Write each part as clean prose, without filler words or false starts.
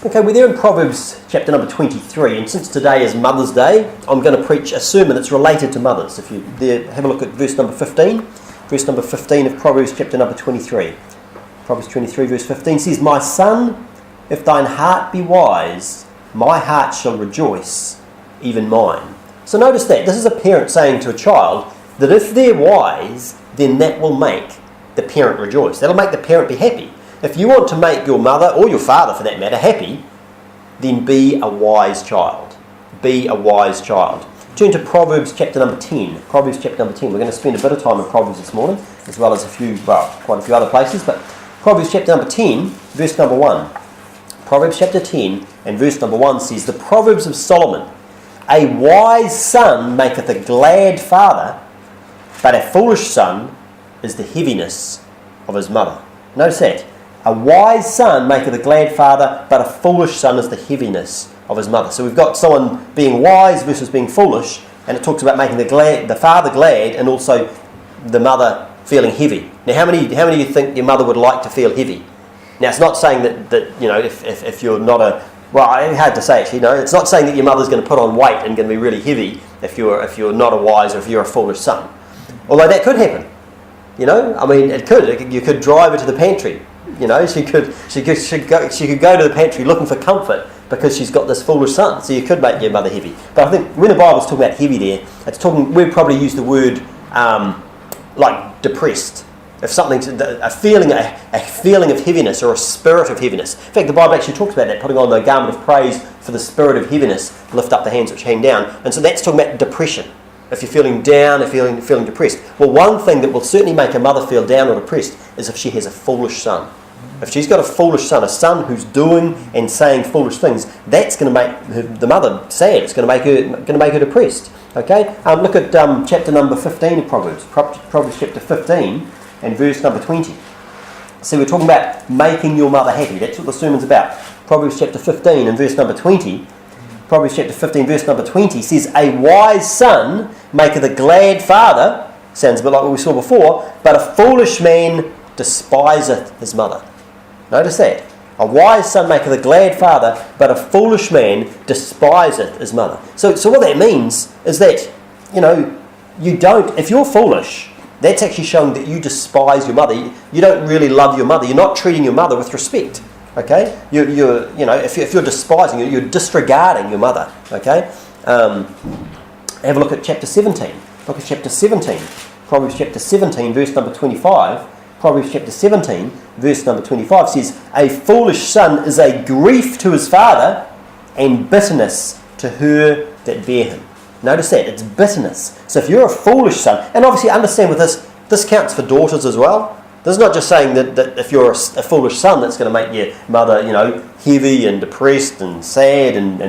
Okay, we're there in Proverbs chapter number 23, and since today is Mother's Day, I'm going to preach a sermon that's related to mothers. If you there, have a look at verse number 15. Verse number 15 of Proverbs chapter number 23. Proverbs 23 verse 15 says, "My son, if thine heart be wise, my heart shall rejoice, even mine." So notice that. This is a parent saying to a child that if they're wise, then that will make the parent rejoice. That'll make the parent be happy. If you want to make your mother, or your father for that matter, happy, then be a wise child. Be a wise child. Turn to Proverbs chapter number 10. Proverbs chapter number 10. We're going to spend a bit of time in Proverbs this morning, as well as quite a few other places, but Proverbs chapter number 10, verse number 1. Proverbs chapter 10 and verse number 1 says, "The Proverbs of Solomon, a wise son maketh a glad father, but a foolish son is the heaviness of his mother." Notice that. A wise son maketh a glad father, but a foolish son is the heaviness of his mother. So we've got someone being wise versus being foolish, and it talks about making the father glad and also the mother feeling heavy. Now, how many of you think your mother would like to feel heavy? Now, it's not saying that you know, if you're not a, well, it's hard to say actually. No, it's not saying that your mother's going to put on weight and going to be really heavy if you're not a wise or if you're a foolish son. Although that could happen. You know, I mean, it could. You could drive her to the pantry. You know, she could go to the pantry looking for comfort because she's got this foolish son. So you could make your mother heavy. But I think when the Bible's talking about heavy there, it's talking. We'd probably use the word like depressed. If something's a feeling of heaviness or a spirit of heaviness. In fact, the Bible actually talks about that, putting on the garment of praise for the spirit of heaviness, lift up the hands which hang down. And so that's talking about depression. If you're feeling down, if you're feeling depressed. Well, one thing that will certainly make a mother feel down or depressed is if she has a foolish son. If she's got a foolish son, a son who's doing and saying foolish things, that's going to make the mother sad. It's going to make her depressed. Okay. Look at chapter number 15 of Proverbs. Proverbs chapter 15 and verse number 20. So we're talking about making your mother happy. That's what the sermon's about. Proverbs chapter 15 and verse number 20. Proverbs chapter 15 verse number 20 says, "A wise son maketh a glad father," sounds a bit like what we saw before, "but a foolish man despiseth his mother." Notice that. "A wise son maketh a glad father, but a foolish man despiseth his mother." So what that means is that, you know, you don't, if you're foolish, that's actually showing that you despise your mother. You don't really love your mother. You're not treating your mother with respect. Okay, you know, if you're despising, you're disregarding your mother. Okay, have a look at chapter 17. Look at chapter 17, Proverbs chapter 17, verse number 25. Proverbs chapter 17, verse number 25 says, "A foolish son is a grief to his father, and bitterness to her that bear him." Notice that, it's bitterness. So if you're a foolish son, and obviously understand with this counts for daughters as well. This is not just saying that if you're a foolish son, that's going to make your mother, you know, heavy and depressed and sad and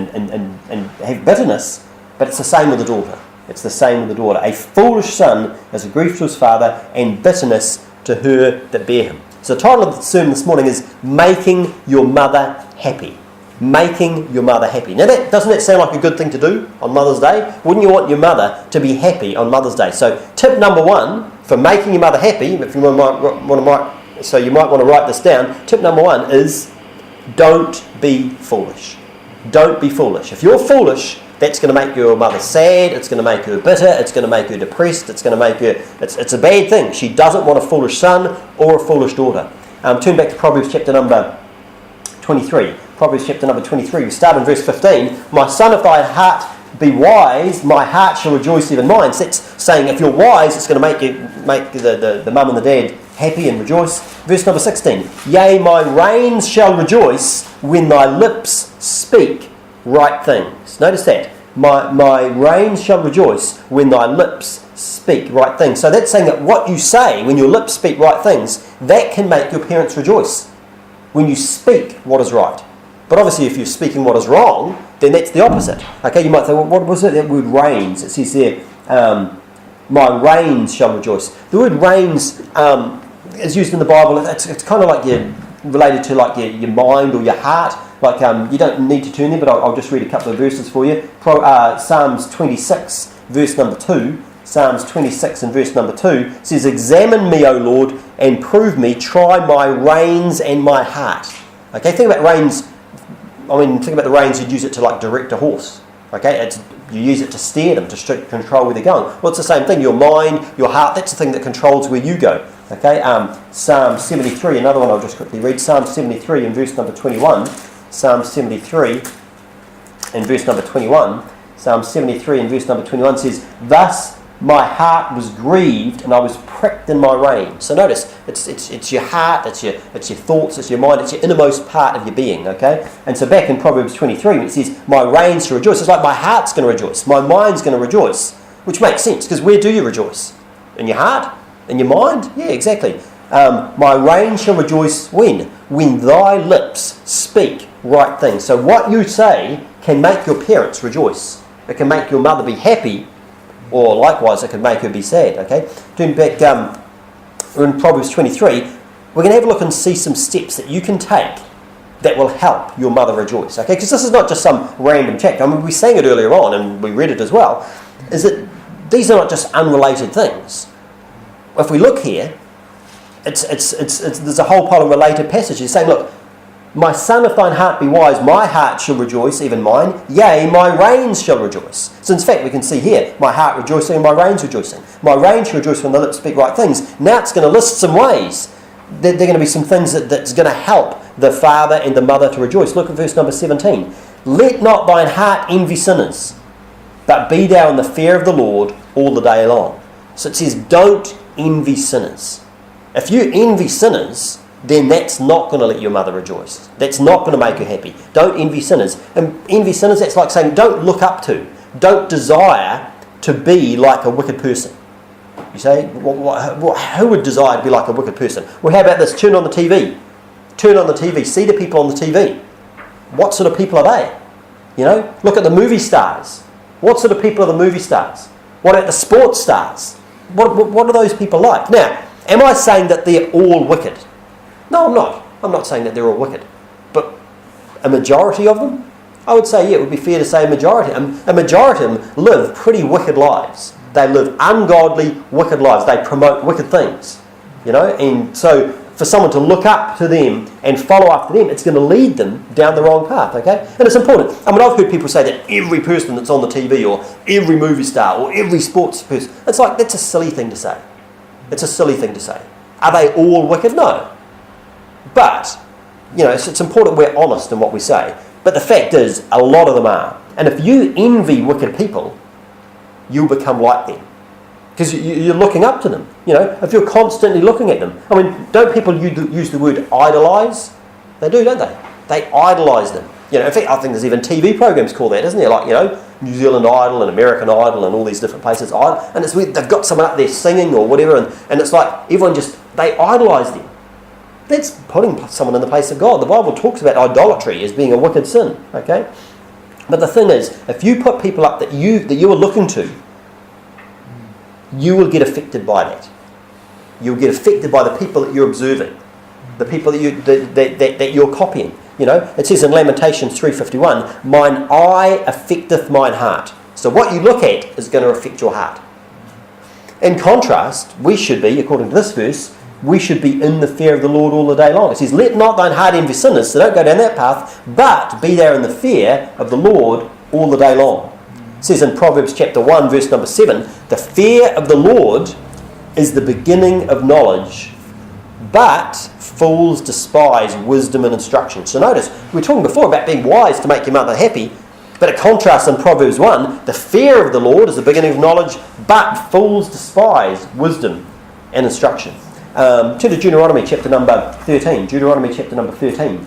have bitterness. But it's the same with the daughter. It's the same with the daughter. A foolish son is a grief to his father and bitterness to her that bear him. So the title of the sermon this morning is "Making Your Mother Happy." Making your mother happy. Now, doesn't that sound like a good thing to do on Mother's Day? Wouldn't you want your mother to be happy on Mother's Day? So tip number one for making your mother happy, if you might want to write this down, tip number one is don't be foolish. Don't be foolish. If you're foolish, that's going to make your mother sad, it's going to make her bitter, it's going to make her depressed, it's going to make her, it's a bad thing. She doesn't want a foolish son or a foolish daughter. Turn back to Proverbs chapter number 23. Proverbs chapter number 23, we start in verse 15. "My son, if thy heart be wise, my heart shall rejoice, even mine." So that's saying if you're wise, it's going to make the mum and the dad happy and rejoice. Verse number 16. "Yea, my reins shall rejoice when thy lips speak right things." Notice that. My reins shall rejoice when thy lips speak right things. So that's saying that what you say when your lips speak right things, that can make your parents rejoice. When you speak what is right. But obviously if you're speaking what is wrong, then that's the opposite. Okay, you might say, well, what was it? That word reins. It says there, "My reins shall rejoice." The word reins is used in the Bible. It's kind of like related to like your mind or your heart. Like you don't need to turn there, but I'll just read a couple of verses for you. Psalms 26, verse number 2. Psalms 26 and verse number 2 says, "Examine me, O Lord, and prove me. Try my reins and my heart." Okay, think about reins think about the reins, you'd use it to like direct a horse. Okay, you use it to steer them, to control where they're going. Well, it's the same thing. Your mind, your heart, that's the thing that controls where you go. Okay, Psalm 73, another one I'll just quickly read. Psalm 73 in verse number 21. Psalm 73 in verse number 21. Psalm 73 in verse number 21 says, "Thus my heart was grieved and I was pricked in my reins." So notice, it's your heart, it's your thoughts, it's your mind, it's your innermost part of your being, okay? And so back in Proverbs 23, it says, "My reins shall rejoice." It's like my heart's going to rejoice, my mind's going to rejoice, which makes sense, because where do you rejoice? In your heart? In your mind? Yeah, exactly. My reins shall rejoice when? When thy lips speak right things. So what you say can make your parents rejoice. It can make your mother be happy, or likewise, it could make her be sad, okay? Turn back in Proverbs 23, we're going to have a look and see some steps that you can take that will help your mother rejoice, okay? Because this is not just some random chapter. I mean, we sang it earlier on and we read it as well. Is that these are not just unrelated things. If we look here, there's a whole pile of related passages saying, look, "My son, if thine heart be wise, my heart shall rejoice, even mine. Yea, my reins shall rejoice." So in fact, we can see here, my heart rejoicing and my reins rejoicing. My reins shall rejoice when the lips speak right things. Now it's going to list some ways. There are going to be some things that's going to help the father and the mother to rejoice. Look at verse number 17. "Let not thine heart envy sinners, but be thou in the fear of the Lord all the day long." So it says, don't envy sinners. If you envy sinners, then that's not going to let your mother rejoice. That's not going to make her happy. Don't envy sinners. And envy sinners, that's like saying don't look up to, don't desire to be like a wicked person. You say, who would desire to be like a wicked person? Well, how about this? Turn on the TV. Turn on the TV. See the people on the TV. What sort of people are they? You know, look at the movie stars. What sort of people are the movie stars? What about the sports stars? What are those people like? Now, am I saying that they're all wicked? No, I'm not. I'm not saying that they're all wicked. But a majority of them? I would say, yeah, it would be fair to say a majority. A majority of them live pretty wicked lives. They live ungodly, wicked lives. They promote wicked things. You know, and so for someone to look up to them and follow after them, it's going to lead them down the wrong path, okay? And it's important. I mean, I've heard people say that every person that's on the TV or every movie star or every sports person, it's like, that's a silly thing to say. It's a silly thing to say. Are they all wicked? No. But, you know, it's important we're honest in what we say. But the fact is, a lot of them are. And if you envy wicked people, you'll become like them. Because you're looking up to them. You know, if you're constantly looking at them. I mean, don't people use the word idolise? They do, don't they? They idolise them. You know, in fact, I think there's even TV programs called that, isn't there? Like, you know, New Zealand Idol and American Idol and all these different places. And it's where they've got someone up there singing or whatever. And it's like everyone they idolise them. That's putting someone in the place of God. The Bible talks about idolatry as being a wicked sin. Okay? But the thing is, if you put people up that you are looking to, you will get affected by that. You'll get affected by the people that you're observing, the people that you're copying. You know, it says in Lamentations 3:51, "Mine eye affecteth mine heart." So what you look at is going to affect your heart. In contrast, we should be, according to this verse, we should be in the fear of the Lord all the day long. It says, "Let not thine heart envy sinners," so don't go down that path, "but be there in the fear of the Lord all the day long." It says in Proverbs chapter 1, verse number 7, "The fear of the Lord is the beginning of knowledge, but fools despise wisdom and instruction." So notice, we were talking before about being wise to make your mother happy, but a contrast in Proverbs 1, the fear of the Lord is the beginning of knowledge, but fools despise wisdom and instruction. Turn to Deuteronomy chapter number 13. Deuteronomy chapter number 13.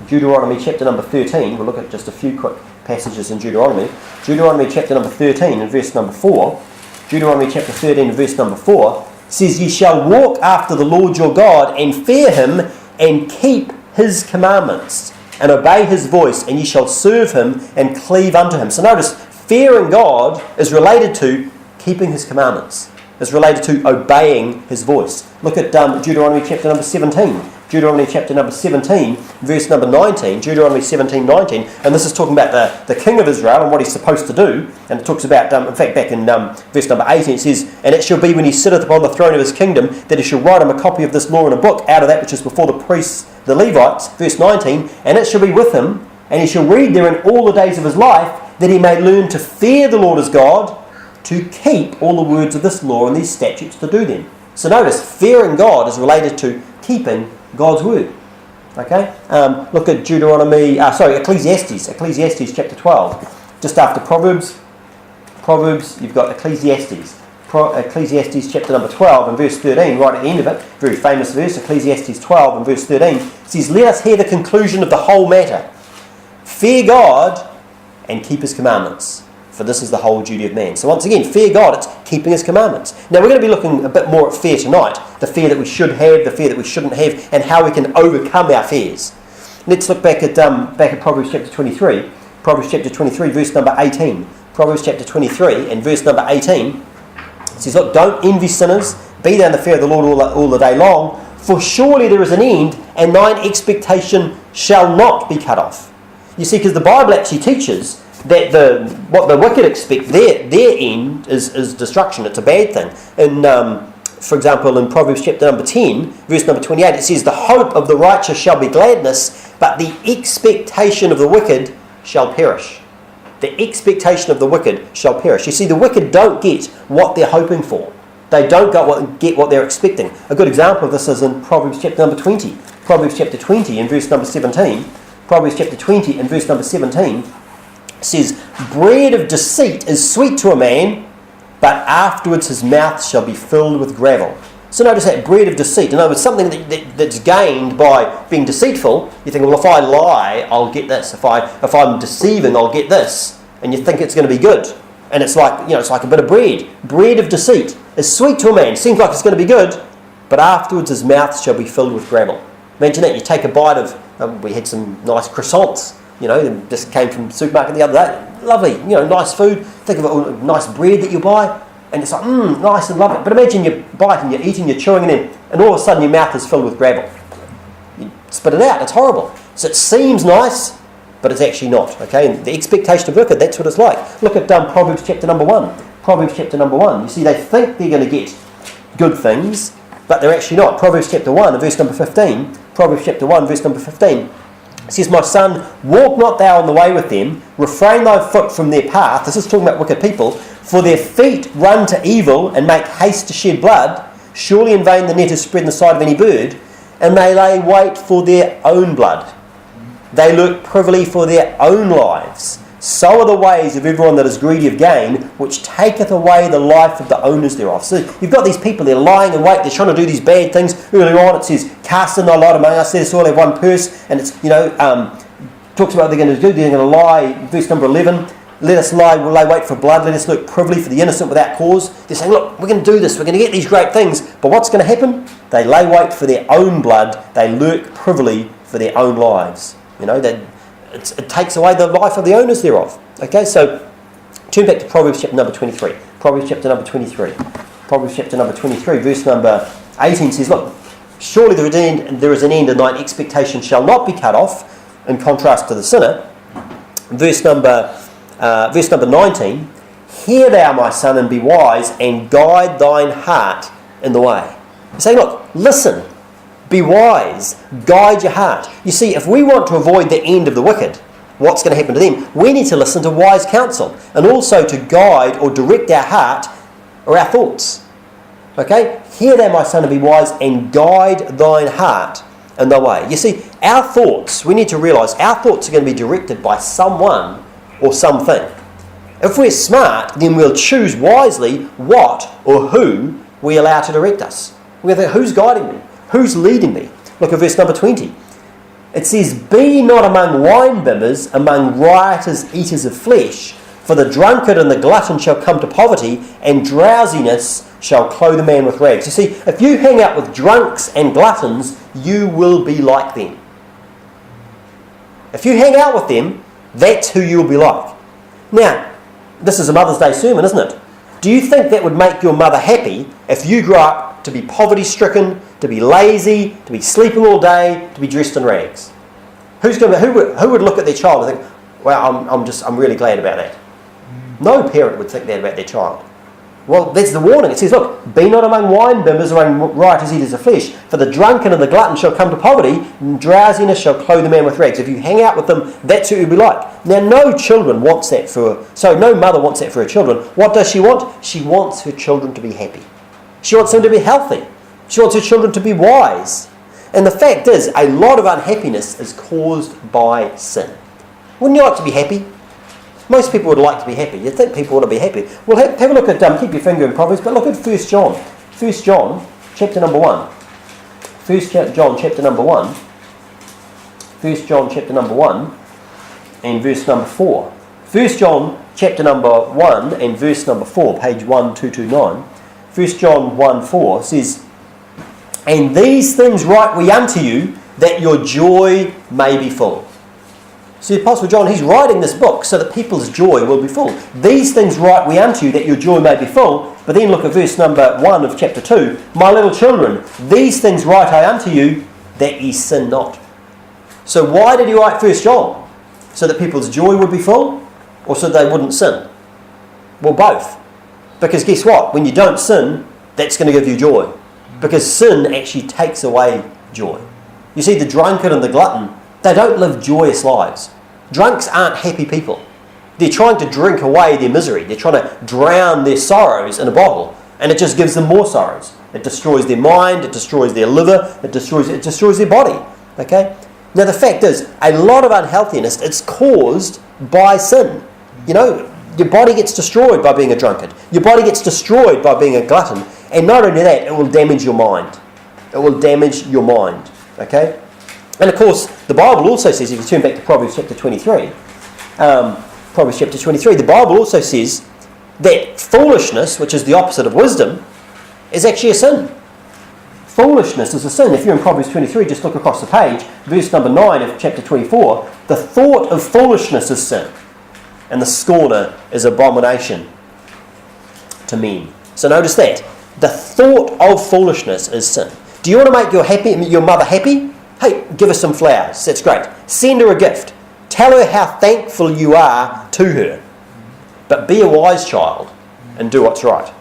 Deuteronomy chapter number 13. We'll look at just a few quick passages in Deuteronomy. Deuteronomy chapter number 13 and verse number 4. Deuteronomy chapter 13 and verse number 4 says, "Ye shall walk after the Lord your God and fear him and keep his commandments and obey his voice, and ye shall serve him and cleave unto him." So notice, fearing God is related to keeping his commandments. It's related to obeying his voice. Look at Deuteronomy chapter number 17. Deuteronomy chapter number 17, verse number 19, Deuteronomy 17, 19, and this is talking about the king of Israel and what he's supposed to do, and it talks about, in fact, back in verse number 18, it says, "And it shall be when he sitteth upon the throne of his kingdom, that he shall write him a copy of this law in a book, out of that which is before the priests, the Levites," verse 19, "and it shall be with him, and he shall read therein all the days of his life, that he may learn to fear the Lord his God, to keep all the words of this law and these statutes to do them." So notice, fearing God is related to keeping God's word. Okay? Look at Ecclesiastes chapter 12. Just after Proverbs, you've got Ecclesiastes. Ecclesiastes chapter number 12 and verse 13, right at the end of it, very famous verse, Ecclesiastes 12 and verse 13, says, "Let us hear the conclusion of the whole matter. Fear God and keep his commandments, for this is the whole duty of man." So once again, fear God, it's keeping his commandments. Now we're going to be looking a bit more at fear tonight, the fear that we should have, the fear that we shouldn't have, and how we can overcome our fears. Let's look back at Proverbs chapter 23. Proverbs chapter 23, verse number 18. Proverbs chapter 23 and verse number 18. It says, "Look, don't envy sinners, be thou in the fear of the Lord all the day long, for surely there is an end, and thine expectation shall not be cut off." You see, because the Bible actually teaches that what the wicked expect, their end is destruction. It's a bad thing. For example, in Proverbs chapter number 10, verse number 28, it says, "The hope of the righteous shall be gladness, but the expectation of the wicked shall perish." The expectation of the wicked shall perish. You see, the wicked don't get what they're hoping for. They don't get what they're expecting. A good example of this is in Proverbs chapter number 20. Proverbs chapter 20 and verse number 17. Proverbs chapter 20 and verse number 17 says, "Bread of deceit is sweet to a man, but afterwards his mouth shall be filled with gravel." So notice that, bread of deceit. In other words, something that's gained by being deceitful. You think, well, if I lie, I'll get this. If I'm deceiving, I'll get this. And you think it's going to be good. And it's like, it's like a bit of bread. Bread of deceit is sweet to a man. Seems like it's going to be good, but afterwards his mouth shall be filled with gravel. Imagine that. You take a bite of, we had some nice croissants. They just came from the supermarket the other day. Lovely, nice food. Think of a nice bread that you buy, and it's like, nice and lovely. But imagine you bite and you're eating, you're chewing, and all of a sudden your mouth is filled with gravel. You spit it out. It's horrible. So it seems nice, but it's actually not. Okay, and the expectation of wicked, that's what it's like. Look at Proverbs chapter number 1. Proverbs chapter number 1. You see, they think they're going to get good things, but they're actually not. Proverbs chapter 1 and verse number 15. Proverbs chapter 1, verse number 15. It says, "My son, walk not thou on the way with them, refrain thy foot from their path." This is talking about wicked people. "For their feet run to evil and make haste to shed blood. Surely in vain the net is spread in the sight of any bird, and they lay wait for their own blood. They lurk privily for their own lives. So are the ways of everyone that is greedy of gain, which taketh away the life of the owners thereof." So you've got these people, they're lying in wait, they're trying to do these bad things. Earlier on it says, "Cast in thy lot among us, let us all have one purse." And it's, talks about what they're going to do. They're going to lie, verse number 11, "Let us lay wait for blood, let us look privily for the innocent without cause." They're saying, look, we're going to do this, we're going to get these great things, but what's going to happen? They lay wait for their own blood, they lurk privily for their own lives. It takes away the life of the owners thereof. Okay, so turn back to Proverbs chapter number 23. Proverbs chapter number 23. Proverbs chapter number 23, verse number 18 says, "Look, surely there is an end, and thine expectation shall not be cut off," in contrast to the sinner. Verse number 19, "Hear thou, my son, and be wise, and guide thine heart in the way." He's saying, look, listen. Be wise, guide your heart. You see, if we want to avoid the end of the wicked, what's going to happen to them? We need to listen to wise counsel, and also to guide or direct our heart or our thoughts. Okay? "Hear thou, my son, and be wise, and guide thine heart in the way." You see, our thoughts, we need to realise, our thoughts are going to be directed by someone or something. If we're smart, then we'll choose wisely what or who we allow to direct us. We'll think, who's guiding me? Who's leading me? Look at verse number 20. It says, "Be not among wine bibbers, among rioters, eaters of flesh, for the drunkard and the glutton shall come to poverty, and drowsiness shall clothe a man with rags." You see, if you hang out with drunks and gluttons, you will be like them. If you hang out with them, that's who you'll be like. Now, this is a Mother's Day sermon, isn't it? Do you think that would make your mother happy if you grew up to be poverty-stricken, to be lazy, to be sleeping all day, to be dressed in rags? Who would look at their child and think, well, I'm really glad about that? No parent would think that about their child. Well, that's the warning. It says, look, be not among wine-bibbers or among rioters, eaters of flesh, for the drunken and the glutton shall come to poverty, and drowsiness shall clothe a man with rags. If you hang out with them, that's who you'll be like. Now, no mother wants that for her children. What does she want? She wants her children to be happy. She wants them to be healthy. She wants her children to be wise. And the fact is, a lot of unhappiness is caused by sin. Wouldn't you like to be happy? Most people would like to be happy. You'd think people want to be happy. Well, have a look at, keep your finger in Proverbs, but look at 1 John. 1 John, chapter number 1. 1 John, chapter number 1. 1 John, chapter number 1, and verse number 4. 1 John, chapter number 1, and verse number 4, page 1229. 1 John 1:4 says, and these things write we unto you, that your joy may be full. See, Apostle John, he's writing this book so that people's joy will be full. These things write we unto you, that your joy may be full. But then look at verse number 1 of chapter 2. My little children, these things write I unto you, that ye sin not. So why did he write 1 John? So that people's joy would be full? Or so they wouldn't sin? Well, both. Because guess what? When you don't sin, that's going to give you joy. Because sin actually takes away joy. You see, the drunkard and the glutton, they don't live joyous lives. Drunks aren't happy people. They're trying to drink away their misery. They're trying to drown their sorrows in a bottle. And it just gives them more sorrows. It destroys their mind, it destroys their liver, it destroys their body. Okay? Now the fact is, a lot of unhealthiness, it's caused by sin. You know, your body gets destroyed by being a drunkard. Your body gets destroyed by being a glutton. And not only that, it will damage your mind. It will damage your mind. Okay? And of course, the Bible also says, if you turn back to Proverbs chapter 23, the Bible also says that foolishness, which is the opposite of wisdom, is actually a sin. Foolishness is a sin. If you're in Proverbs 23, just look across the page, verse number 9 of chapter 24, the thought of foolishness is sin, and the scorner is abomination to men. So notice that. The thought of foolishness is sin. Do you want to make your mother happy? Hey, give her some flowers. That's great. Send her a gift. Tell her how thankful you are to her. But be a wise child and do what's right.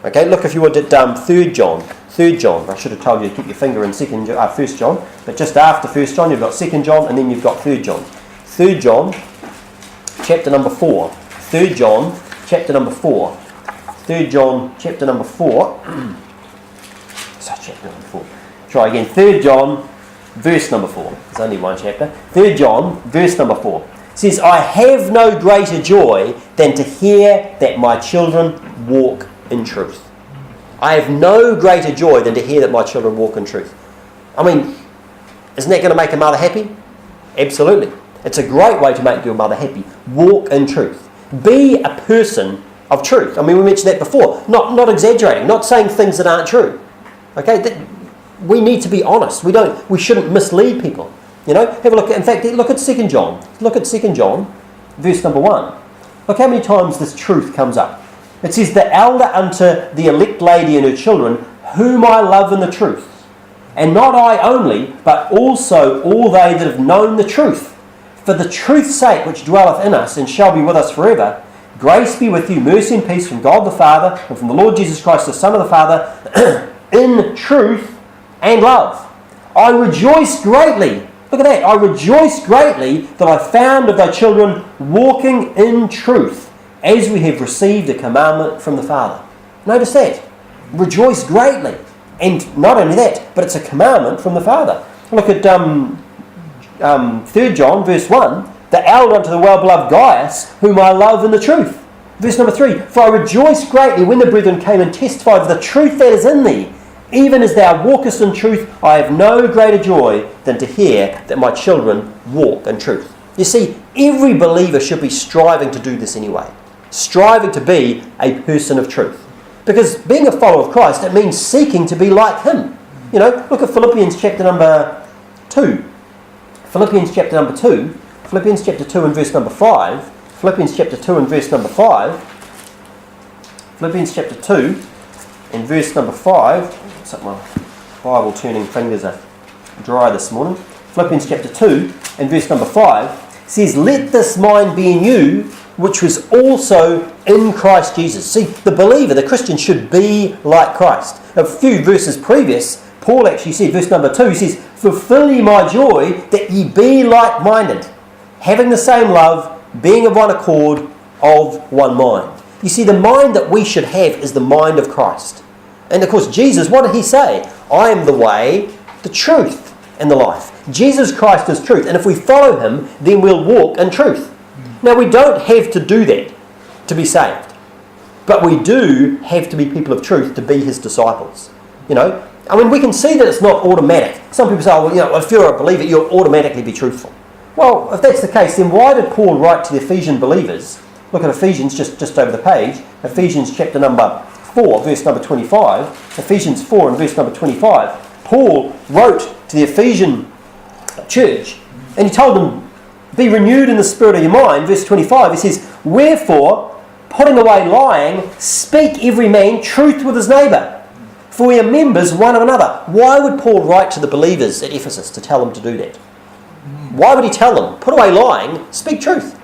Okay, look if you would at 3 John. 3 John. I should have told you to keep your finger in 1 John. But just after 1 John, you've got 2 John and then you've got 3 John. 3 John, chapter number 4. 3 John, chapter number 4. 3 John, chapter number 4. So, chapter number 4. Try again. 3 John, verse number 4. There's only one chapter. 3 John, verse number 4. It says, I have no greater joy than to hear that my children walk in truth. I have no greater joy than to hear that my children walk in truth. I mean, isn't that going to make a mother happy? Absolutely. It's a great way to make your mother happy. Walk in truth. Be a person of truth. I mean, we mentioned that before. Not exaggerating, not saying things that aren't true. Okay? We need to be honest. We shouldn't mislead people. You know, have a look. In fact, look at 2 John. Look at 2 John, verse number 1. Look how many times this truth comes up. It says, the elder unto the elect lady and her children, whom I love in the truth. And not I only, but also all they that have known the truth. For the truth's sake which dwelleth in us and shall be with us forever. Grace be with you, mercy and peace from God the Father and from the Lord Jesus Christ, the Son of the Father, in truth and love. I rejoice greatly. Look at that. I rejoice greatly that I found of thy children walking in truth, as we have received a commandment from the Father. Notice that. Rejoice greatly. And not only that, but it's a commandment from the Father. Look at 3 John, verse 1. The elder unto the well-beloved Gaius, whom I love in the truth. Verse number 3. For I rejoiced greatly when the brethren came and testified of the truth that is in thee. Even as thou walkest in truth, I have no greater joy than to hear that my children walk in truth. You see, every believer should be striving to do this anyway. Striving to be a person of truth. Because being a follower of Christ, it means seeking to be like him. You know, look at Philippians chapter number 2. Philippians chapter number 2. Philippians chapter 2 and verse number 5. Philippians chapter 2 and verse number 5. Philippians chapter 2 in verse number 5. Looks like my Bible turning fingers are dry this morning. Philippians chapter 2 and verse number 5 says, "Let this mind be in you, which was also in Christ Jesus." See, the believer, the Christian, should be like Christ. A few verses previous, Paul actually said, verse number 2, he says, "Fulfill ye my joy, that ye be like-minded, having the same love, being of one accord, of one mind." You see, the mind that we should have is the mind of Christ. And of course, Jesus, what did he say? "I am the way, the truth, and the life." Jesus Christ is truth, and if we follow him, then we'll walk in truth. Now, we don't have to do that to be saved, but we do have to be people of truth to be his disciples. You know, I mean, we can see that it's not automatic. Some people say, "Oh, well, you know, if you're a believer, you'll automatically be truthful." Well, if that's the case, then why did Paul write to the Ephesian believers? Look at Ephesians, just over the page. Ephesians chapter number 4, verse number 25. Ephesians 4 and verse number 25. Paul wrote to the Ephesian church, and he told them, "Be renewed in the spirit of your mind." Verse 25, he says, "Wherefore, putting away lying, speak every man truth with his neighbour, for we are members one of another." Why would Paul write to the believers at Ephesus to tell them to do that? Why would he tell them, put away lying, speak truth?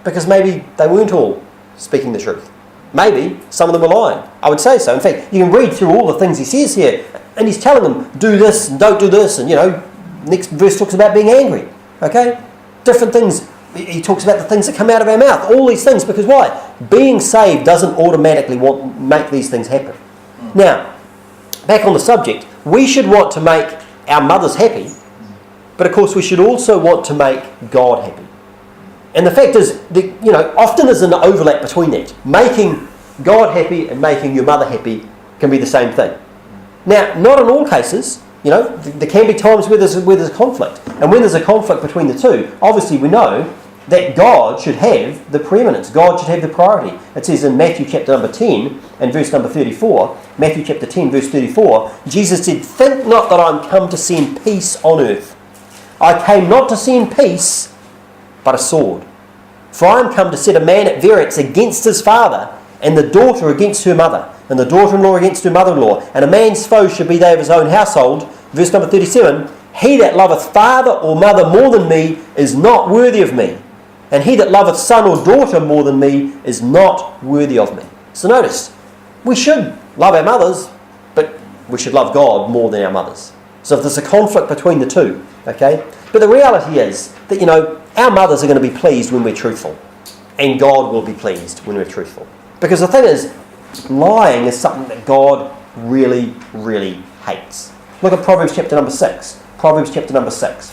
Because maybe they weren't all speaking the truth. Maybe some of them were lying. I would say so. In fact, you can read through all the things he says here, and he's telling them, do this and don't do this, and, you know, next verse talks about being angry. Okay? Different things. He talks about the things that come out of our mouth. All these things. Because why? Being saved doesn't automatically make these things happen. Now, back on the subject, we should want to make our mothers happy, but of course we should also want to make God happy. And the fact is, you know, often there's an overlap between that. Making God happy and making your mother happy can be the same thing. Now, not in all cases. You know, there can be times where there's a conflict. And when there's a conflict between the two, obviously we know that God should have the preeminence. God should have the priority. It says in Matthew chapter number 10 and verse number 34, Matthew chapter 10 verse 34, Jesus said, "Think not that I'm come to send peace on earth. I came not to send peace, but a sword. For I am come to set a man at variance against his father, and the daughter against her mother, and the daughter-in-law against her mother-in-law. And a man's foes should be they of his own household." Verse number 37, "He that loveth father or mother more than me is not worthy of me. And he that loveth son or daughter more than me is not worthy of me." So notice, we should love our mothers, but we should love God more than our mothers. So if there's a conflict between the two, okay? But the reality is that, you know, our mothers are going to be pleased when we're truthful. And God will be pleased when we're truthful. Because the thing is, lying is something that God really, really hates. Look at Proverbs chapter number 6. Proverbs chapter number 6.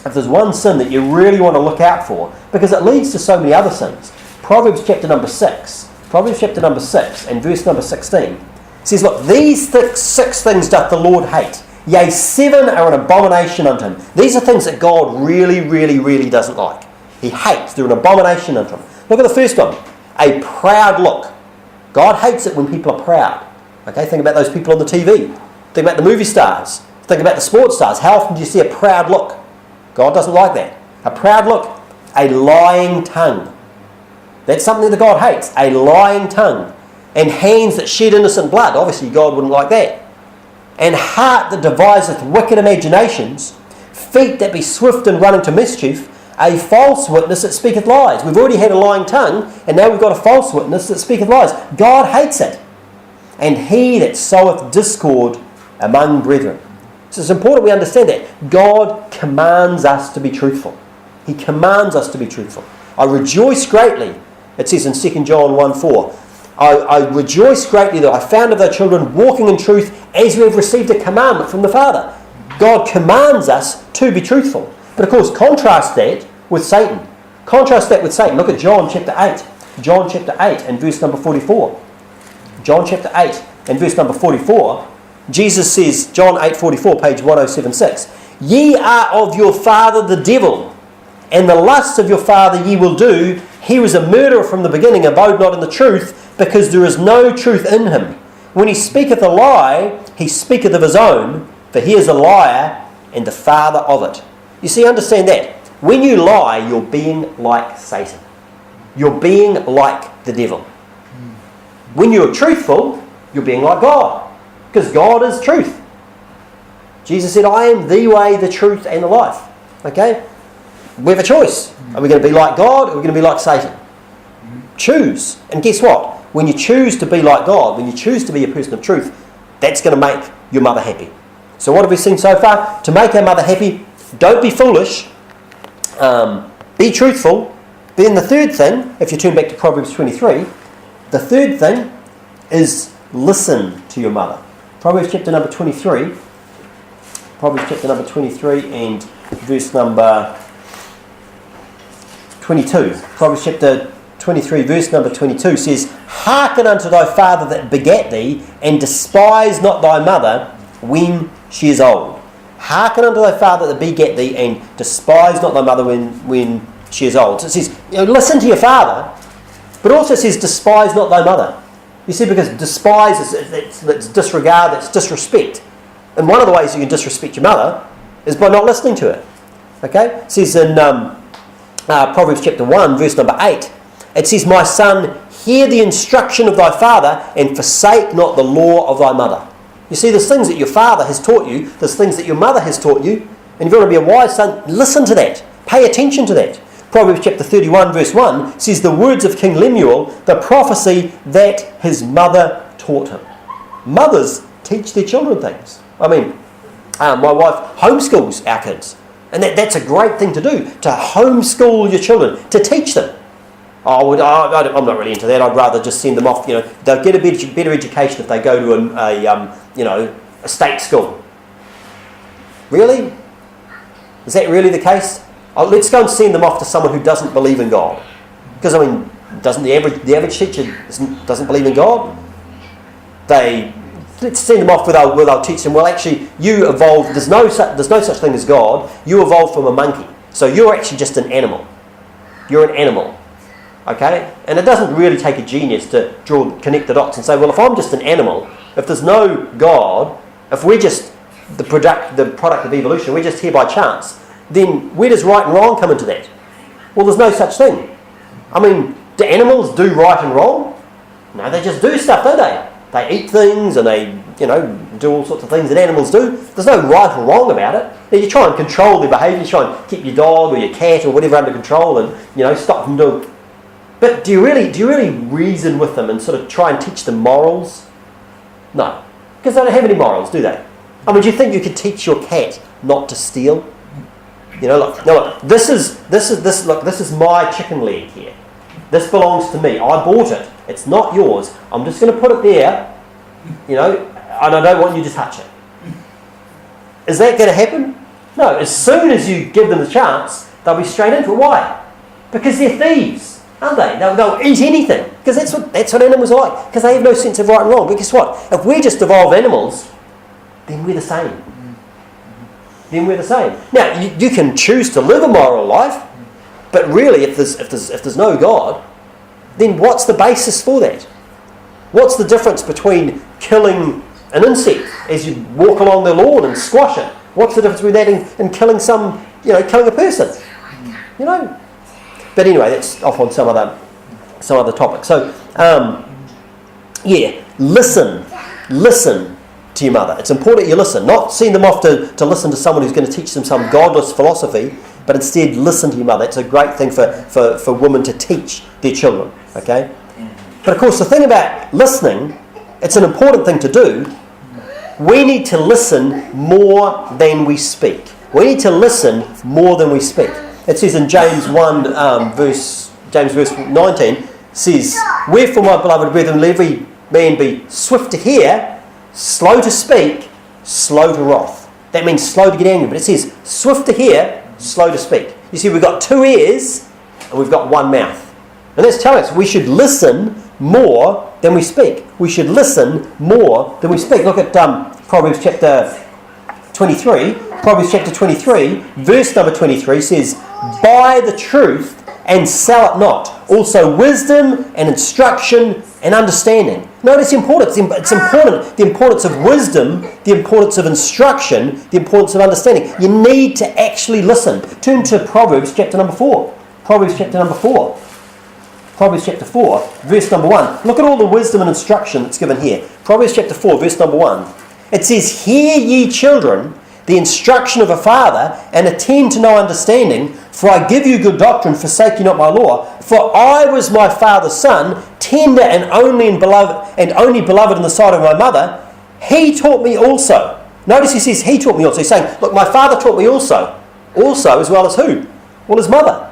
If there's one sin that you really want to look out for, because it leads to so many other sins. Proverbs chapter number 6. Proverbs chapter number 6 and verse number 16 says, "Look, these 6 things doth the Lord hate. Yea, 7 are an abomination unto him." These are things that God really, really, really doesn't like. He hates. They're an abomination unto him. Look at the first one. A proud look. God hates it when people are proud. Okay, think about those people on the TV. Think about the movie stars. Think about the sports stars. How often do you see a proud look? God doesn't like that. A proud look. A lying tongue. That's something that God hates. A lying tongue. And hands that shed innocent blood. Obviously God wouldn't like that. And heart that deviseth wicked imaginations. Feet that be swift in running to mischief. A false witness that speaketh lies. We've already had a lying tongue, and now we've got a false witness that speaketh lies. God hates it. And he that soweth discord among brethren. So it's important we understand that. God commands us to be truthful. He commands us to be truthful. I rejoice greatly, it says in 2 John 1:4. I rejoice greatly that I found of thy children walking in truth as we have received a commandment from the Father. God commands us to be truthful. But of course, contrast that with Satan. Contrast that with Satan. Look at John chapter 8. John chapter 8 and verse number 44. John chapter 8 and verse number 44. Jesus says, John 8:44, page 1076, "Ye are of your father the devil, and the lusts of your father ye will do. He was a murderer from the beginning, abode not in the truth, because there is no truth in him. When he speaketh a lie, he speaketh of his own, for he is a liar and the father of it." You see, understand that. When you lie, you're being like Satan. You're being like the devil. When you're truthful, you're being like God. Because God is truth. Jesus said, I am the way, the truth, and the life. Okay? We have a choice. Are we going to be like God, or are we going to be like Satan? Choose. And guess what? When you choose to be like God, when you choose to be a person of truth, that's going to make your mother happy. So what have we seen so far? To make our mother happy, don't be foolish. Be truthful. Then the third thing, if you turn back to Proverbs 23, the third thing is listen to your mother. Proverbs chapter number 23. Proverbs chapter number 23 and verse number 22. Proverbs chapter 23 verse number 22 says, Hearken unto thy father that begat thee, and despise not thy mother when she is old. Hearken unto thy father that begat thee, and despise not thy mother when she is old. So it says, listen to your father, but also it says, despise not thy mother. You see, because despise it's disregard, it's disrespect. And one of the ways you can disrespect your mother is by not listening to her. Okay? It says in Proverbs chapter 1, verse number 8, it says, My son, hear the instruction of thy father, and forsake not the law of thy mother. You see, there's things that your father has taught you, there's things that your mother has taught you, and if you want to be a wise son, listen to that. Pay attention to that. Proverbs chapter 31, verse 1 says, The words of King Lemuel, the prophecy that his mother taught him. Mothers teach their children things. I mean, my wife homeschools our kids. And that's a great thing to do, to homeschool your children, to teach them. I'm not really into that. I'd rather just send them off. They'll get a better education if they go to a state school. Really? Is that really the case? Let's go and send them off to someone who doesn't believe in God. Because doesn't the average teacher doesn't believe in God? Let's send them off where they'll teach them. Well, actually, you evolved. There's no such thing as God. You evolved from a monkey, so you're actually just an animal. You're an animal. Okay? And it doesn't really take a genius to connect the dots and say, well, if I'm just an animal, if there's no God, if we're just the product of evolution, we're just here by chance, then where does right and wrong come into that? Well, there's no such thing. I mean, do animals do right and wrong? No, they just do stuff, don't they? They eat things and they, do all sorts of things that animals do. There's no right or wrong about it. Now, you try and control their behaviour, you try and keep your dog or your cat or whatever under control and, stop them doing. But do you really reason with them and sort of try and teach them morals? No, because they don't have any morals, do they? I mean, do you think you could teach your cat not to steal? Look, this is my chicken leg here. This belongs to me. I bought it. It's not yours. I'm just going to put it there, and I don't want you to touch it. Is that going to happen? No. As soon as you give them the chance, they'll be straight into it. Why? Because they're thieves, aren't they? They'll eat anything. Because that's what animals are like. Because they have no sense of right and wrong. But guess what? If we just evolve animals, then we're the same. Now, you can choose to live a moral life, but really, if there's no God, then what's the basis for that? What's the difference between killing an insect as you walk along the lawn and squash it? What's the difference between that and killing killing a person? But anyway, that's off on some other topic. So, listen to your mother. It's important you listen. Not send them off to listen to someone who's going to teach them some godless philosophy, but instead listen to your mother. It's a great thing for women to teach their children. Okay? But of course, the thing about listening, it's an important thing to do. We need to listen more than we speak. We need to listen more than we speak. It says in James 1, verse 19, says, Wherefore, my beloved brethren, let every man be swift to hear, slow to speak, slow to wrath. That means slow to get angry, but it says swift to hear, slow to speak. You see, we've got 2 ears and we've got 1 mouth. And that's telling us we should listen more than we speak. We should listen more than we speak. Look at Proverbs chapter 23. Proverbs chapter 23, verse number 23 says, Buy the truth and sell it not. Also wisdom and instruction and understanding. Notice important. It's important. The importance of wisdom, the importance of instruction, the importance of understanding. You need to actually listen. Turn to Proverbs chapter number 4. Proverbs chapter number 4. Proverbs chapter 4, verse number 1. Look at all the wisdom and instruction that's given here. Proverbs chapter 4, verse number 1. It says, "Hear ye children, the instruction of a father, and attend to no understanding. For I give you good doctrine, forsake ye not my law. For I was my father's son, tender and only beloved in the sight of my mother. He taught me also." Notice he says, he taught me also. He's saying, look, my father taught me also. Also, as well as who? Well, his mother.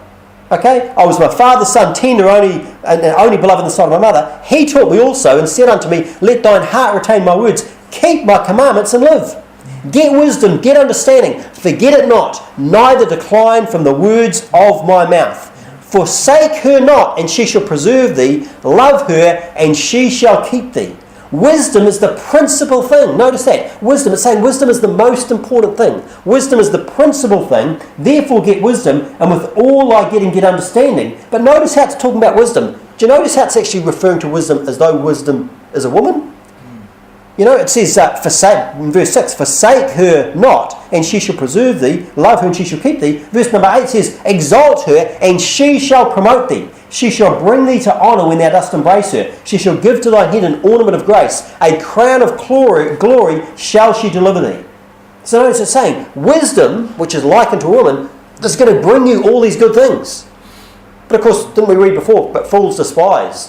Okay? I was my father's son, tender and only beloved in the sight of my mother. He taught me also, and said unto me, "Let thine heart retain my words. Keep my commandments and live." Get wisdom, get understanding. Forget it not, neither decline from the words of my mouth. Forsake her not, and she shall preserve thee. Love her, and she shall keep thee. Wisdom is the principal thing. Notice that. Wisdom, it's saying wisdom is the most important thing. Wisdom is the principal thing. Therefore get wisdom, and with all thy getting, get understanding. But notice how it's talking about wisdom. Do you notice how it's actually referring to wisdom as though wisdom is a woman? You know, it says, forsake, in verse 6, "Forsake her not, and she shall preserve thee. Love her, and she shall keep thee." Verse number 8 says, "Exalt her, and she shall promote thee. She shall bring thee to honour when thou dost embrace her. She shall give to thy head an ornament of grace. A crown of glory shall she deliver thee." So notice it's saying, wisdom, which is likened to a woman, is going to bring you all these good things. But of course, didn't we read before, but fools despise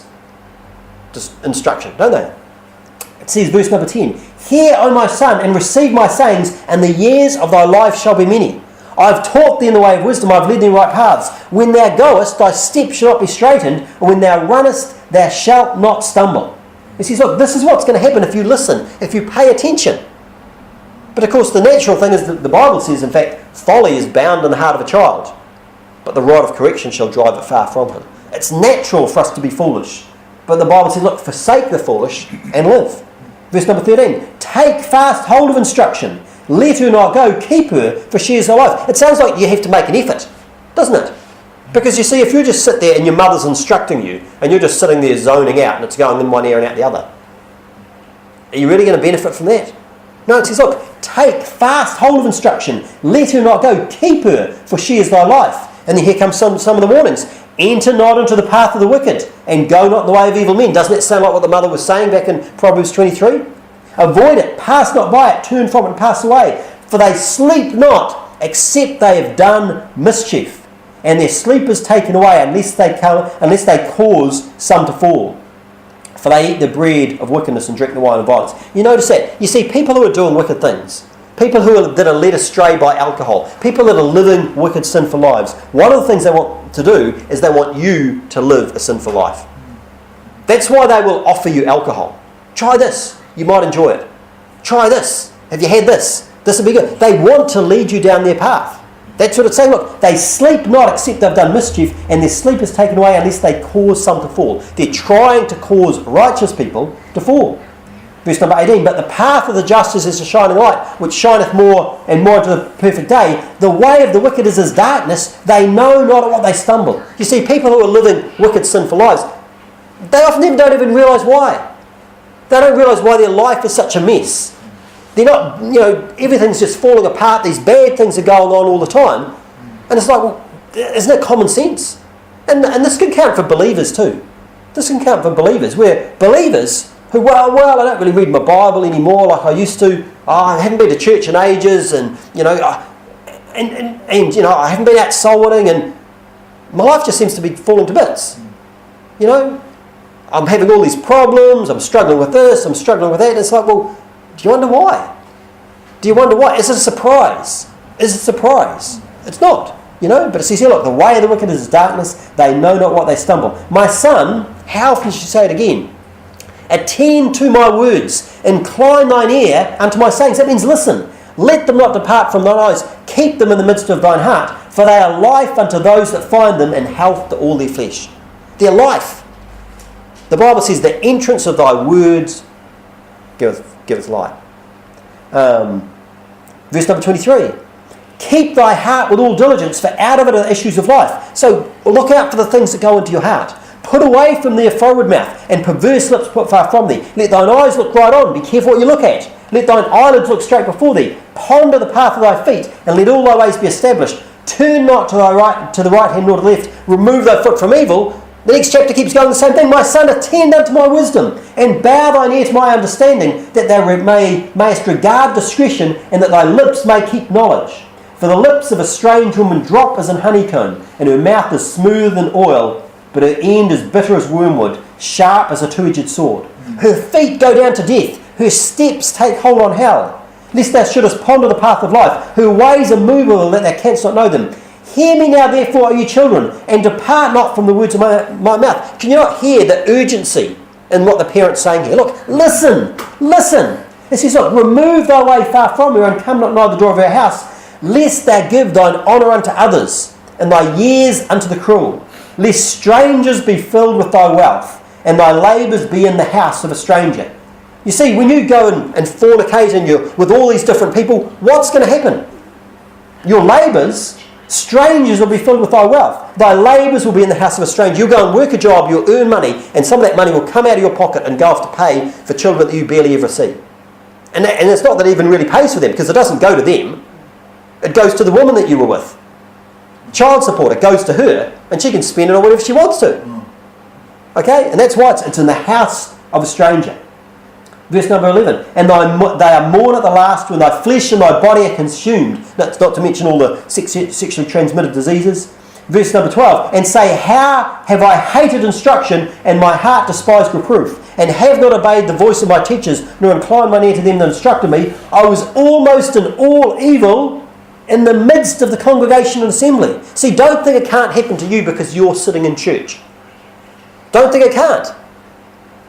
instruction, don't they? It says, verse number 10, "Hear, O my son, and receive my sayings, and the years of thy life shall be many. I have taught thee in the way of wisdom, I have led thee in right paths. When thou goest, thy steps shall not be straitened, and when thou runnest, thou shalt not stumble." He says, look, this is what's going to happen if you listen, if you pay attention. But of course, the natural thing is that the Bible says, in fact, folly is bound in the heart of a child, but the rod of correction shall drive it far from him. It's natural for us to be foolish. But the Bible says, look, forsake the foolish and live. Verse number 13, "Take fast hold of instruction. Let her not go. Keep her, for she is thy life." It sounds like you have to make an effort, doesn't it? Because you see, if you just sit there and your mother's instructing you, and you're just sitting there zoning out, and it's going in one ear and out the other, are you really going to benefit from that? No, it says, look, take fast hold of instruction. Let her not go. Keep her, for she is thy life. And then here comes some of the warnings. "Enter not into the path of the wicked, and go not in the way of evil men." Doesn't that sound like what the mother was saying back in Proverbs 23? "Avoid it, pass not by it, turn from it and pass away. For they sleep not, except they have done mischief. And their sleep is taken away, unless they cause some to fall. For they eat the bread of wickedness and drink the wine of violence." You notice that? You see, people who are doing wicked things, people that are led astray by alcohol, people that are living wicked, sinful lives, one of the things they want to do is they want you to live a sinful life. That's why they will offer you alcohol. "Try this, you might enjoy it. Try this, have you had this? This will be good." They want to lead you down their path. That's what it's saying. Look, "They sleep not, except they've done mischief, and their sleep is taken away, unless they cause some to fall." They're trying to cause righteous people to fall. Verse number 18, "But the path of the just is as a shining light, which shineth more and more into the perfect day. The way of the wicked is as darkness. They know not at what they stumble." You see, people who are living wicked, sinful lives, they often don't even realise why. They don't realise why their life is such a mess. They're not, everything's just falling apart. These bad things are going on all the time. And it's like, well, isn't it common sense? And this can count for believers too. This can count for believers, where believers who, well, I don't really read my Bible anymore like I used to. I haven't been to church in ages, and I haven't been out soul winning, and my life just seems to be falling to bits. I'm having all these problems. I'm struggling with this. I'm struggling with that. And it's like, well, do you wonder why? Do you wonder why? Is it a surprise? Is it a surprise? It's not. But it says here, look, "The way of the wicked is darkness. They know not what they stumble." My son, how often should you say it again? "Attend to my words, incline thine ear unto my sayings." That means listen. "Let them not depart from thine eyes. Keep them in the midst of thine heart. For they are life unto those that find them, and health to all their flesh." They're life. The Bible says, "The entrance of thy words giveth light." Verse number 23. "Keep thy heart with all diligence, for out of it are the issues of life." So look out for the things that go into your heart. "Put away from thee a froward mouth, and perverse lips put far from thee. Let thine eyes look right on. Be careful what you look at. Let thine eyelids look straight before thee. Ponder the path of thy feet, and let all thy ways be established. Turn not to the right hand nor to the left. Remove thy foot from evil." The next chapter keeps going the same thing. My son, attend unto my wisdom, and bow thine ear to my understanding, that thou mayest regard discretion, and that thy lips may keep knowledge. For the lips of a strange woman drop as an honeycomb, and her mouth is smooth than oil, but her end is bitter as wormwood, sharp as a two-edged sword. Her feet go down to death, her steps take hold on hell. Lest thou shouldest ponder the path of life, her ways are movable, that thou canst not know them. Hear me now, therefore, O ye children, and depart not from the words of my mouth. Can you not hear the urgency in what the parent's saying here? Look, listen. It says, look, remove thy way far from her, and come not nigh the door of her house, lest thou give thine honour unto others, and thy years unto the cruel. Lest strangers be filled with thy wealth, and thy labours be in the house of a stranger. You see, when you go and fornicate and you're with all these different people, what's going to happen? Your labours, strangers will be filled with thy wealth. Thy labours will be in the house of a stranger. You'll go and work a job, you'll earn money, and some of that money will come out of your pocket and go off to pay for children that you barely ever see. And it's not that it even really pays for them, because it doesn't go to them. It goes to the woman that you were with. Child support, it goes to her, and she can spend it on whatever she wants to. Okay? And that's why it's in the house of a stranger. Verse number 11, and they are mourn at the last when thy flesh and thy body are consumed. That's not to mention all the sexually transmitted diseases. Verse number 12, and say, how have I hated instruction, and my heart despised reproof, and have not obeyed the voice of my teachers, nor inclined mine ear to them that instructed me. I was almost in all evil in the midst of the congregation and assembly. See, don't think it can't happen to you because you're sitting in church. Don't think it can't.